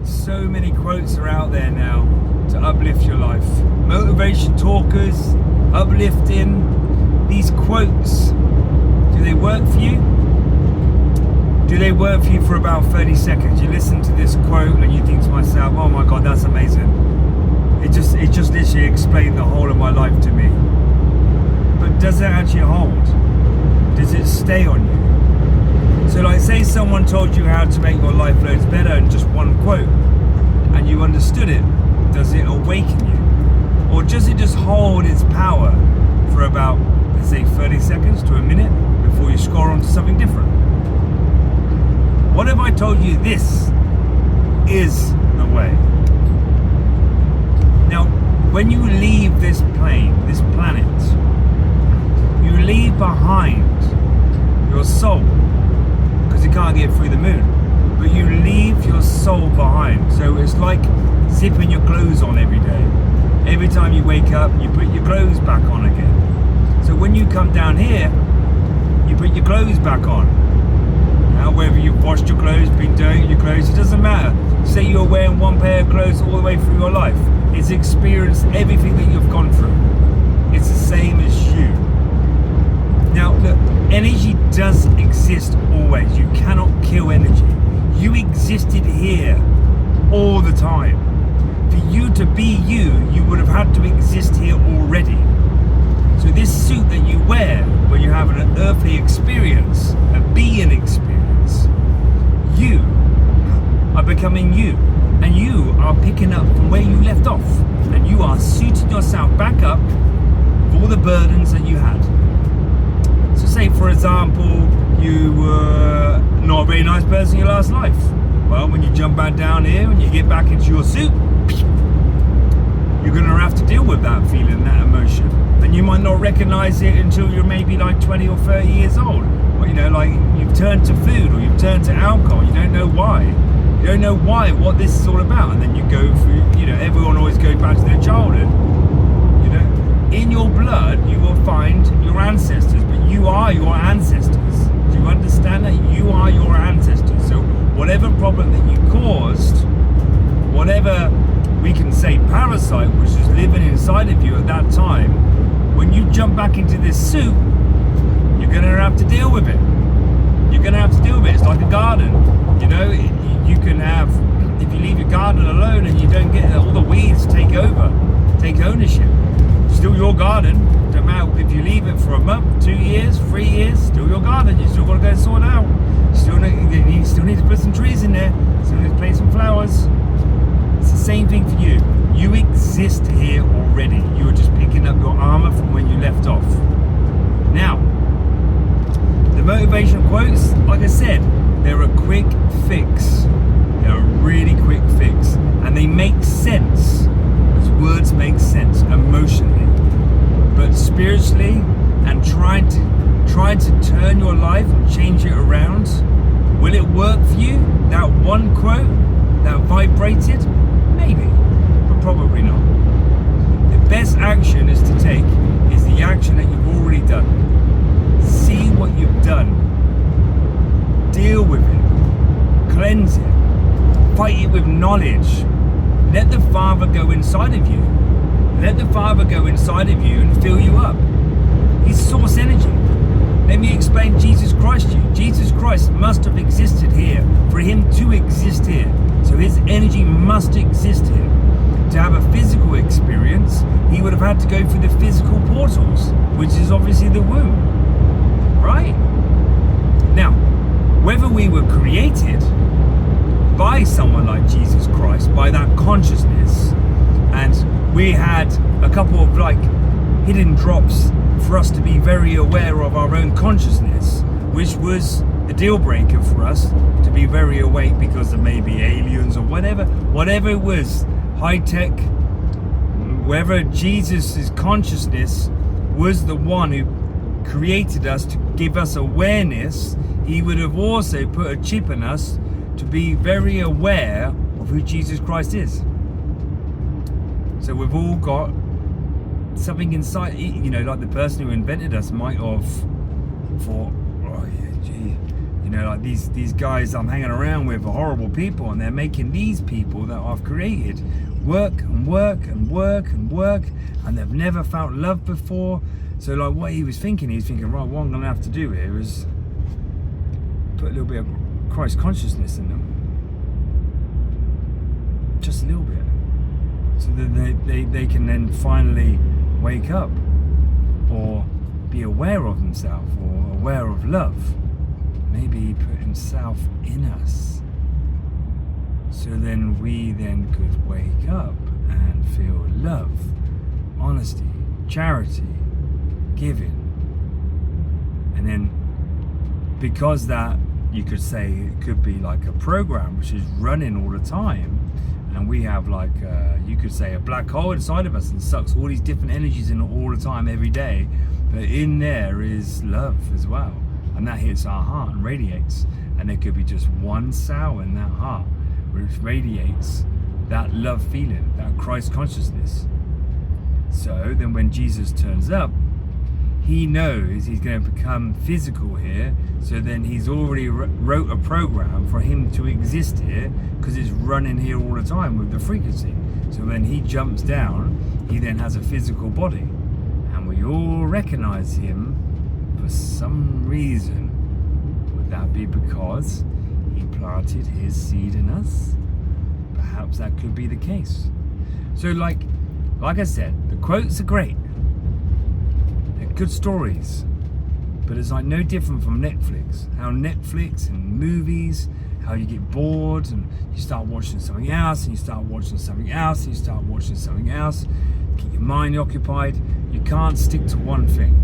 So many quotes are out there now to uplift your life. Motivation talkers, uplifting. These quotes, do they work for you? Do they work for you for about 30 seconds? You listen to this quote and you think to myself, oh my God, that's amazing. It just literally explained the whole of my life to me. But does it actually hold? Does it stay on you? So like, say someone told you how to make your life loads better in just one quote, and you understood it. Does it awaken you? Or does it just hold its power for about, let's say, 30 seconds to a minute before you score on to something different? What if I told you this is the way? Now, when you leave this plane, this planet, you leave behind your soul, because you can't get through the moon, but you leave your soul behind. So it's like zipping your clothes on every day. Every time you wake up, you put your clothes back on again. So when you come down here, you put your clothes back on. Now, whether you've washed your clothes, been dirtying your clothes, it doesn't matter. Say you're wearing one pair of clothes all the way through your life. It's experienced everything that you've gone through. It's the same as you. Now, look, energy does exist always. You cannot kill energy. You existed here all the time. For you to be you, you would have had to exist here already. So this suit that you wear when you're having an earthly experience, a being experience, you are becoming you. And you are picking up from where you left off. And you are suiting yourself back up for all the burdens that you had. So say, for example, you were not a very nice person in your last life. Well, when you jump back down here and you get back into your suit, you're going to have to deal with that feeling, that emotion. And you might not recognize it until you're maybe like 20 or 30 years old. Or, you know, like you've turned to food or you've turned to alcohol. You don't know why. You don't know why, what this is all about. And then you go through, you know, everyone always goes back to their childhood. You know, in your blood, you will find your ancestors, but you are your ancestors. Do you understand that? You are your ancestors. So whatever problem that you caused, whatever we can say parasite which is living inside of you at that time, when you jump back into this suit, you're going to have to deal with it. You're going to have to deal with it. It's like a garden. You know, you can have, if you leave your garden alone and you don't get all the weeds take over, take ownership, still your garden. Don't matter if you leave it for a month, 2 years, 3 years, still your garden. You still got to go sort it out. You still need to put some trees in there. Still need to plant some flowers. It's the same thing for you. You exist here already. You are just picking up your armor from when you left off. Now, the motivational quotes, like I said, they're a quick fix. They're a really quick fix. And they make sense. Because words make sense emotionally. But spiritually, and trying to turn your life and change it around, will it work for you? That one quote that vibrated? Maybe, but probably not. The best action is to take is the action that you've already done. See what you've done. Deal with it. Cleanse it. Fight it with knowledge. Let the Father go inside of you. Let the Father go inside of you and fill you up. He's source energy. Let me explain Jesus Christ to you. Jesus Christ must have existed here for him to exist here. So his energy must exist here. To have a physical experience, he would have had to go through the physical portals, which is obviously the womb. Right? Now, whether we were created by someone like Jesus Christ, by that consciousness, and we had a couple of like hidden drops for us to be very aware of our own consciousness, which was a deal breaker for us to be very awake because of maybe aliens or whatever it was, high tech, whether Jesus' consciousness was the one who created us to give us awareness, he would have also put a chip in us to be very aware of who Jesus Christ is. So we've all got something inside, you know, like the person who invented us might have thought, oh yeah, gee, you like these guys I'm hanging around with are horrible people, and they're making these people that I've created work and work and work and work, and they've never felt love before. So like what he was thinking, right, what I'm gonna have to do here is put a little bit of Christ consciousness in them, just a little bit, so that they can then finally wake up or be aware of themselves or aware of love. Maybe he put himself in us, so then we then could wake up and feel love, honesty, charity, giving. And then because that, you could say it could be like a program which is running all the time, and we have like you could say a black hole inside of us and sucks all these different energies in all the time, every day, but in there is love as well, and that hits our heart and radiates. And there could be just one cell in that heart which radiates that love feeling, that Christ consciousness. So then when Jesus turns up, he knows he's going to become physical here, so then he's already wrote a program for him to exist here, because it's running here all the time with the frequency. So when he jumps down, he then has a physical body, and we all recognize him for some reason. Would that be because he planted his seed in us? Perhaps that could be the case. So like I said, the quotes are great. Good stories, but it's like no different from Netflix. How Netflix and movies, how you get bored and you start watching something else, and you start watching something else, and you start watching something else. Keep your mind occupied. You can't stick to one thing.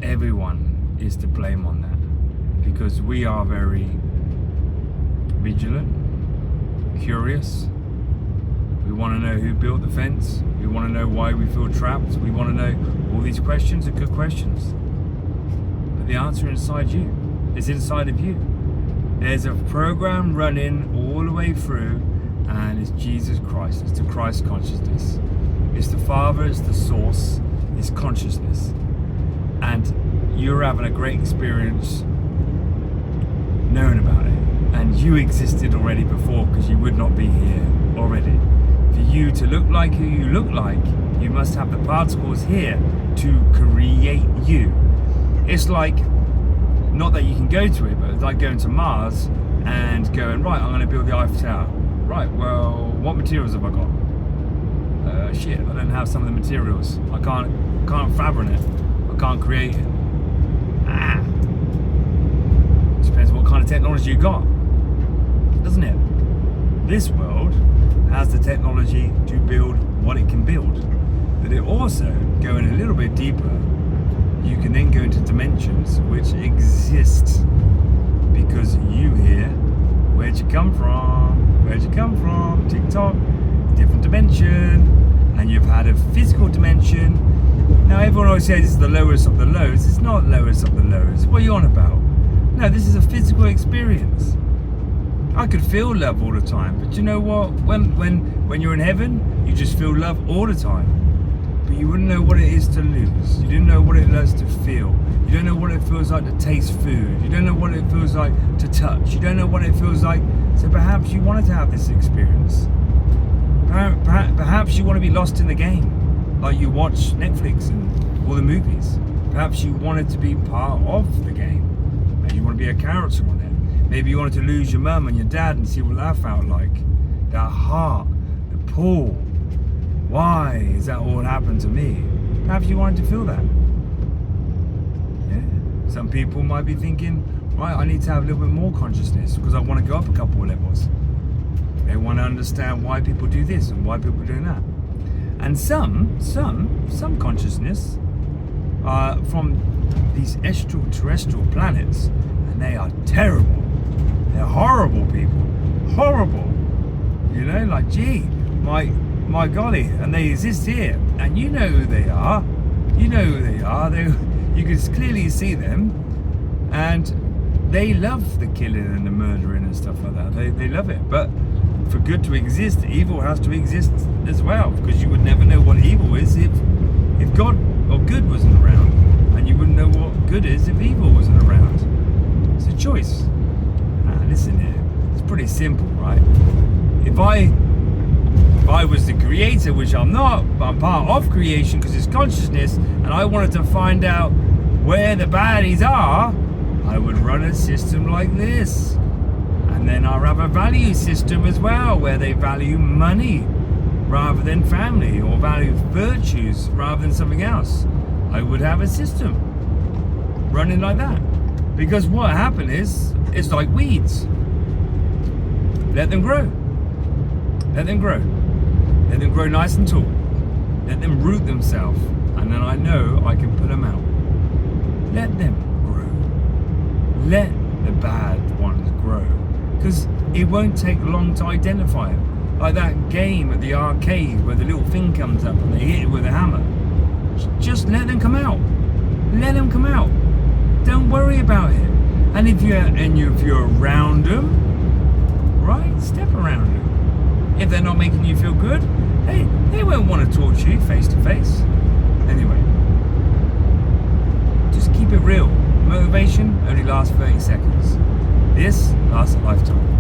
Everyone is to blame on that, because we are very vigilant, curious. We want to know who built the fence. We want to know why we feel trapped. We want to know all these questions are good questions. But the answer inside you. It's inside of you. There's a program running all the way through, and it's Jesus Christ. It's the Christ consciousness. It's the Father, it's the source, it's consciousness. And you're having a great experience knowing about it. And you existed already before, because you would not be here already. For you to look like who you look like, you must have the particles here to create you. It's like, not that you can go to it, but it's like going to Mars and going, right, I'm going to build the Eiffel Tower. Right, well, what materials have I got? Shit, I don't have some of the materials. I can't fabricate it. I can't create it. Depends what kind of technology you got, doesn't it? This world has the technology to build what it can build. But it also, going a little bit deeper, you can then go into dimensions which exist because you here. Where'd you come from? Where'd you come from? TikTok, different dimension. And you've had a physical dimension. Now everyone always says it's the lowest of the lows. It's not lowest of the lows. What are you on about? No, this is a physical experience. I could feel love all the time, but you know what? When you're in heaven, you just feel love all the time. But you wouldn't know what it is to lose. You didn't know what it is to feel. You don't know what it feels like to taste food. You don't know what it feels like to touch. You don't know what it feels like. So perhaps you wanted to have this experience. Perhaps you want to be lost in the game, like you watch Netflix and all the movies. Perhaps you wanted to be part of the game. Maybe you want to be a character on it. Maybe you wanted to lose your mum and your dad and see what that felt like. That heart, the pull. Why is that all happened to me? Perhaps you wanted to feel that. Yeah. Some people might be thinking, right, I need to have a little bit more consciousness because I want to go up a couple of levels. They want to understand why people do this and why people are doing that. And some consciousness are from these extraterrestrial planets, and they are terrible. They're horrible people. Horrible. You know, like, gee, my golly, and they exist here. And you know who they are. You know who they are. You can clearly see them. And they love the killing and the murdering and stuff like that. They love it. But for good to exist, evil has to exist as well. Because you would never know what evil is if God or good wasn't around. And you wouldn't know what good is if evil wasn't around. It's a choice. Listen here, it's pretty simple, right? If I was the creator, which I'm not, but I'm part of creation because it's consciousness, and I wanted to find out where the baddies are, I would run a system like this. And then I'll have a value system as well, where they value money rather than family, or value virtues rather than something else. I would have a system running like that. Because what happened is, it's like weeds. Let them grow. Let them grow. Let them grow nice and tall. Let them root themselves. And then I know I can put them out. Let them grow. Let the bad ones grow. Because it won't take long to identify them. Like that game at the arcade where the little thing comes up and they hit it with a hammer. Just let them come out. Let them come out. Don't worry about it. And if you're around them, right, step around them. If they're not making you feel good, hey, they won't want to talk to you face to face. Anyway, just keep it real. Motivation only lasts 30 seconds. This lasts a lifetime.